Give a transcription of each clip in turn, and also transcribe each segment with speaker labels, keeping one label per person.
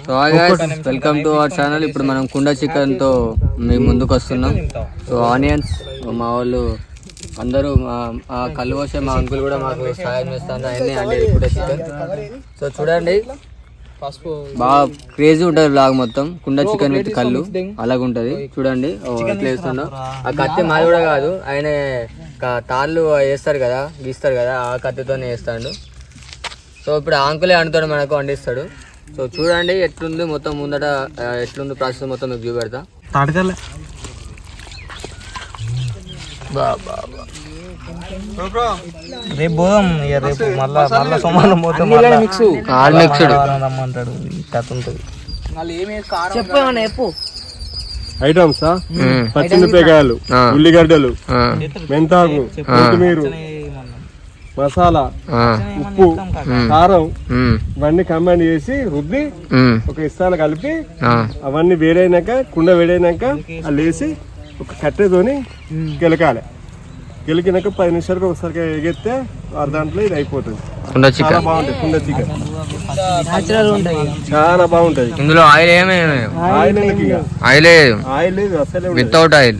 Speaker 1: So welcome to our channel. ఇప్పుడు మనం కుండ చికెన్ తో మేము ముందుకు వస్తున్నాం. సో ఆనియన్స్ మా వాళ్ళు అందరూ కళ్ళు పోసే మా అంకుల్ కూడా మాకు సహాయం చేస్తాను. అన్నీ అండి కుండ చికెన్. సో చూడండి బాగా క్రేజీ ఉంటుంది బ్లాగ్ మొత్తం. కుండ చికెన్ విత్ కళ్ళు అలాగుంటది చూడండి ఎట్లా వేస్తుండో. ఆ కత్తి మాది కూడా కాదు, ఆయన తాళ్ళు వేస్తారు కదా, గీస్తారు కదా, ఆ కత్తితోనే వేస్తాడు. సో ఇప్పుడు అంకులే అంటుతాడు, మనకు వండిస్తాడు. సో చూడండి ఎట్లుంది మొత్తం ముందట, ఎట్లుంది ప్రాసెస్ మొత్తం మీకు చూపెడతా.
Speaker 2: రేపు పోదాం, రేపు మళ్ళా సోమవారం పోతాం.
Speaker 3: ఐటమ్స్ పచ్చిమిరపకాయలు, ఉల్లిగడ్డలు, మెంతాకు, కొత్తిమీర, మసాలా, ఉప్పు, కారం ఇవన్నీ కంబైన్ చేసి రుద్ది ఒక ఇస్తాలు కలిపి అవన్నీ వేడైనాక, కుండ వేడైనాక అది వేసి ఒక కట్టెతోని గెలకాలి. గెలికినాక 10 నిమిషాలకు ఒకసారి ఎగిస్తే దాంట్లో ఇది అయిపోతుంది. చాలా బాగుంటుంది కుండ చికెన్, చాలా బాగుంటది.
Speaker 1: ఇందులో ఆయిల్ ఆయిల్ లేదు అసలు, వితౌట్ ఆయిల్,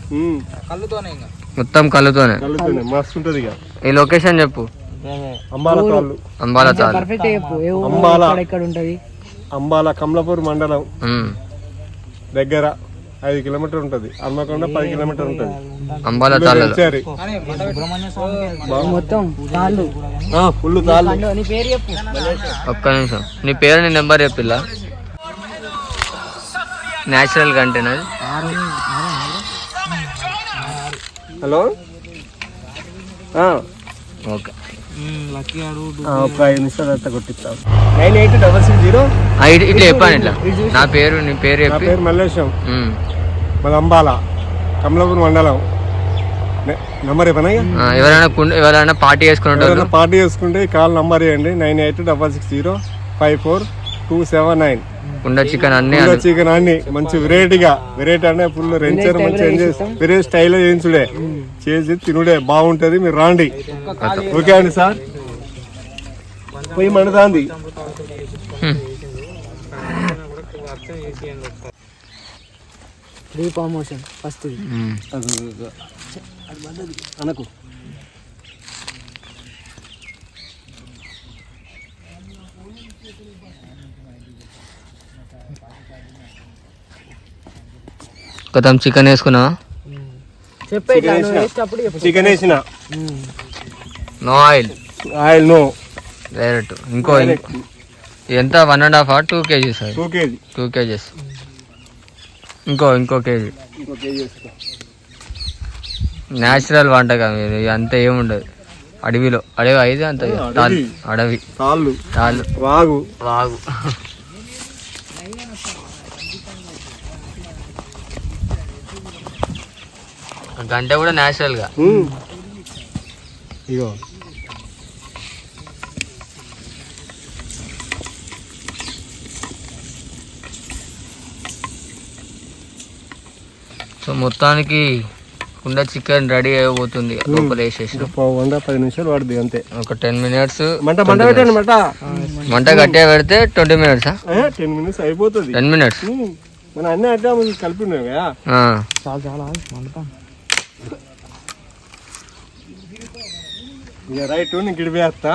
Speaker 1: మొత్తం కళ్ళుతోనే
Speaker 3: మస్తు ఉంటది.
Speaker 1: ఈ లొకేషన్ చెప్పు.
Speaker 3: అంబాల కమలాపూర్ మండలం దగ్గర 5 కిలోమీటర్ ఉంటది. హన్మకొండ 10 కిలోమీటర్ ఉంటది.
Speaker 1: అంబాల
Speaker 3: ఫుల్ తాళ్ళు.
Speaker 1: ఒక్క నిమిషం, నీ పేరు నీ నెంబర్ చెప్పిల్లా. న్యాచురల్ కంటేనా?
Speaker 3: హలో
Speaker 1: ఓకే,
Speaker 3: ఒక 5 నిమిషాలు అంతా కొట్టిస్తాం. 9860
Speaker 1: ఇట్లా చెప్పాను. ఇట్లా నా పేరు, నీ పేరు చెప్పి.
Speaker 3: పేరు మల్లేశం, మన అంబాల కమలాపూర్ మండలం. నంబర్ చెప్పనా?
Speaker 1: ఎవరైనా పార్టీ
Speaker 3: చేసుకుంటే కాల్ నంబర్ ఇవ్వండి. 9860542779.
Speaker 1: కుండ చికెన్
Speaker 3: అన్ని మంచి వెరైటీ అంటే ఫుల్ రెంచారు, మంచి వేరే స్టైల్ చేయించుడే, చేసి తినుడే బాగుంటది. మీరు రాండి. ఓకే అండి సార్. పోయి మండుతాంది. అనకు
Speaker 1: కొత్త చికెన్ వేసుకున్నావా?
Speaker 3: చికెన్ వేసిన
Speaker 1: నో ఆయిల్,
Speaker 3: నో
Speaker 1: డైరెక్ట్. ఇంకో ఎంత 1.5 2 kgs? 2 kgs. ఇంకో కేజీ. న్యాచురల్ వంటకం ఇది, అంత ఏముండదు. అడవి 5 అంత అడవి తాళ్ళు, వాగు. గంట కూడా న్యాచురల్ గా.
Speaker 3: ఇగో
Speaker 1: సో మొత్తానికి కుండ చికెన్ రెడీ అయిపోతుంది. లోపల వేసేసి
Speaker 3: 10 నిమిషాలు పడుతుంది అంతే.
Speaker 1: ఒక 10 minutes
Speaker 3: మంట
Speaker 1: గట్టిగా పెడితే 20 minutes.
Speaker 3: 10 minutes అయిపోతుంది.
Speaker 1: 10 minutes
Speaker 3: మన అన్ని అడ్డా కలిపి ఉన్నాయి కదా. రైట్, నీకు ఇటు వేస్తా.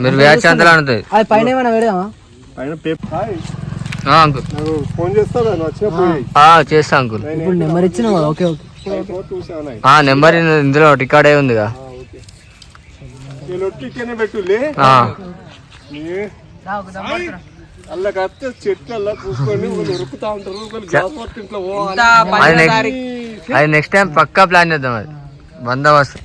Speaker 1: మీరు వేస్తే అంతలా ఉంటుంది.
Speaker 3: పైన పేపర్ ఫోన్ చేస్తా
Speaker 1: చేస్తా అంకుల్.
Speaker 2: నెంబర్ ఇచ్చిన
Speaker 1: నెంబర్ ఇందులో రికార్డ్ అయి ఉందిగా. అది నెక్స్ట్ టైం పక్కా ప్లాన్ చేద్దాం. అది బందోబస్తు.